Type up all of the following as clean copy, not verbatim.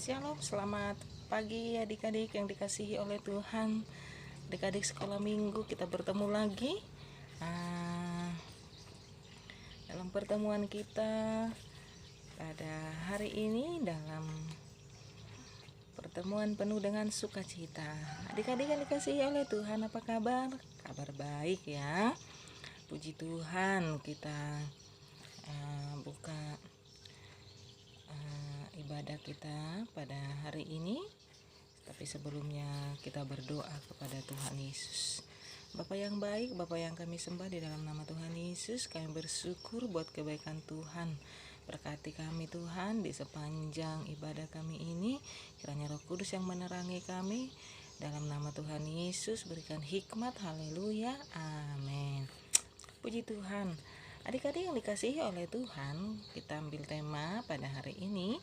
Shalom, selamat pagi adik-adik yang dikasihi oleh Tuhan. Adik-adik sekolah minggu, kita bertemu lagi dalam pertemuan kita pada hari ini, dalam pertemuan penuh dengan sukacita. Adik-adik yang dikasihi oleh Tuhan, apa kabar? Kabar baik ya. Puji Tuhan, kita buka ibadah kita pada hari ini. Tapi sebelumnya kita berdoa kepada Tuhan Yesus. Bapa yang baik, Bapa yang kami sembah di dalam nama Tuhan Yesus, kami bersyukur buat kebaikan Tuhan. Berkati kami Tuhan di sepanjang ibadah kami ini. Kiranya Roh Kudus yang menerangi kami. Dalam nama Tuhan Yesus berikan hikmat. Haleluya. Amin. Puji Tuhan. Adik-adik yang dikasihi oleh Tuhan, kita ambil tema pada hari ini,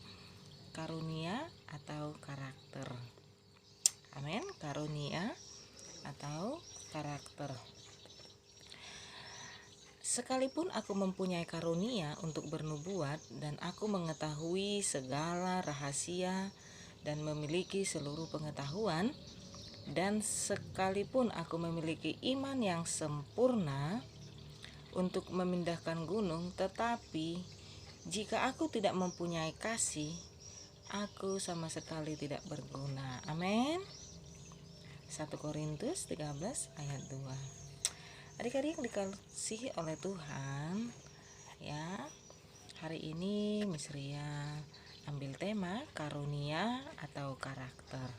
karunia atau karakter. Amin. Karunia atau karakter. Sekalipun aku mempunyai karunia untuk bernubuat, dan aku mengetahui segala rahasia dan memiliki seluruh pengetahuan, dan sekalipun aku memiliki iman yang sempurna untuk memindahkan gunung, tetapi jika aku tidak mempunyai kasih, aku sama sekali tidak berguna. Amin. 1 Korintus 13 ayat 2. Adik-adik yang dikasihi oleh Tuhan, ya, hari ini Miss Ria ambil tema karunia atau karakter.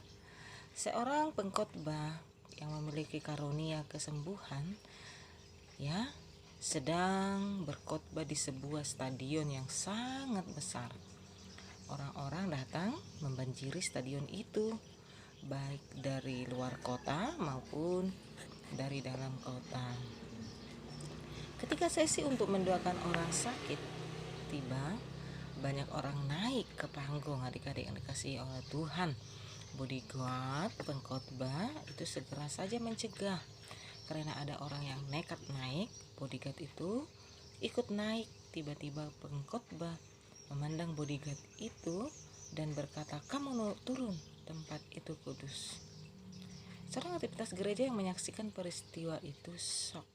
Seorang pengkhotbah yang memiliki karunia kesembuhan, ya, sedang berkhotbah di sebuah stadion yang sangat besar. Orang-orang datang membanjiri stadion itu, baik dari luar kota maupun dari dalam kota. Ketika sesi untuk mendoakan orang sakit tiba, banyak orang naik ke panggung. Adik-adik yang dikasihi oleh Tuhan, bodyguard pengkhotbah itu segera saja mencegah. Karena ada orang yang nekat naik, bodyguard itu ikut naik. Tiba-tiba pengkhotbah memandang bodyguard itu dan berkata, "Kamu turun, tempat itu kudus." Seorang aktivitas gereja yang menyaksikan peristiwa itu shock.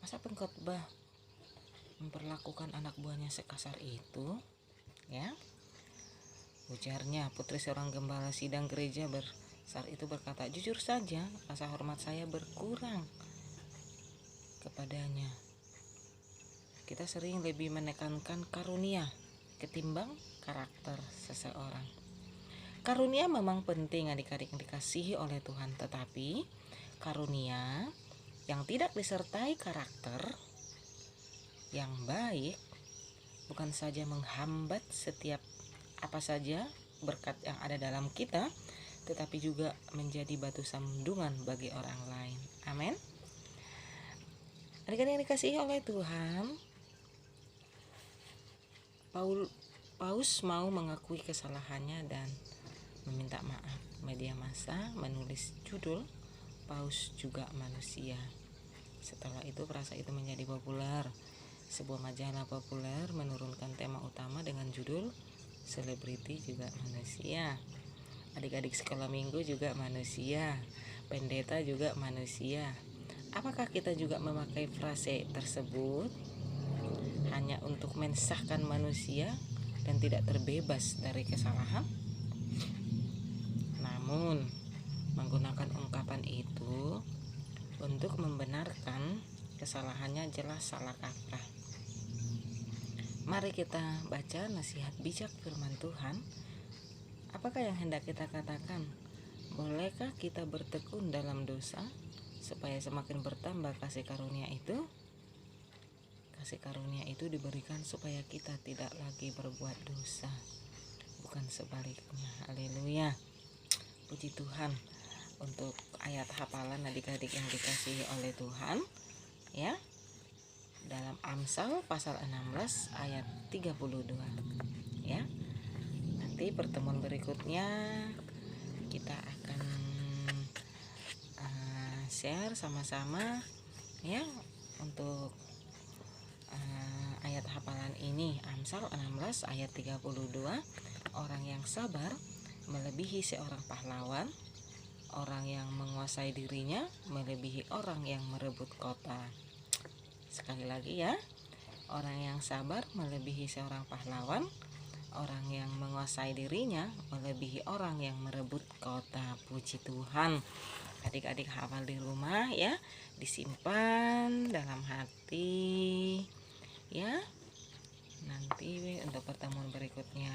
Masa pengkhotbah memperlakukan anak buahnya sekasar itu? Ya, ujarnya. Putri seorang gembala sidang gereja saat itu berkata, "Jujur saja, rasa hormat saya berkurang kepadanya." Kita sering lebih menekankan karunia ketimbang karakter seseorang. Karunia memang penting adik-adik yang dikasihi oleh Tuhan, tetapi karunia yang tidak disertai karakter yang baik bukan saja menghambat setiap apa saja berkat yang ada dalam kita, tetapi juga menjadi batu sandungan bagi orang lain. Amin. Adik-adik yang dikasihi oleh Tuhan, Paus mau mengakui kesalahannya dan meminta maaf. Media massa menulis judul "Paus juga manusia". Setelah itu frasa itu menjadi populer. Sebuah majalah populer menurunkan tema utama dengan judul "Selebriti juga manusia". Adik-adik sekolah minggu juga manusia, pendeta juga manusia. Apakah kita juga memakai frase tersebut hanya untuk mensahkan manusia dan tidak terbebas dari kesalahan? Namun, menggunakan ungkapan itu untuk membenarkan kesalahannya jelas salah kaprah. Mari kita baca nasihat bijak firman Tuhan. Apakah yang hendak kita katakan? Bolehkah kita bertekun dalam dosa supaya semakin bertambah kasih karunia itu? Kasih karunia itu diberikan supaya kita tidak lagi berbuat dosa, bukan sebaliknya. Haleluya. Puji Tuhan untuk ayat hafalan adik-adik yang dikasihi oleh Tuhan, ya. Dalam Amsal pasal 16 ayat 32. Ya. Nanti pertemuan berikutnya kita akan share sama-sama, ya, untuk ayat hafalan ini. Amsal 16 ayat 32. Orang yang sabar melebihi seorang pahlawan. Orang yang menguasai dirinya melebihi orang yang merebut kota. Sekali lagi ya, orang yang sabar melebihi seorang pahlawan. Orang yang menguasai dirinya melebihi orang yang merebut kota. Puji Tuhan. Adik-adik hafal di rumah ya, disimpan dalam hati ya. Nanti untuk pertemuan berikutnya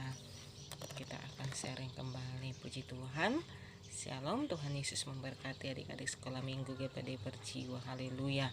kita akan sharing kembali. Puji Tuhan. Shalom, Tuhan Yesus memberkati adik-adik sekolah minggu GPD Perjiwa. Haleluya.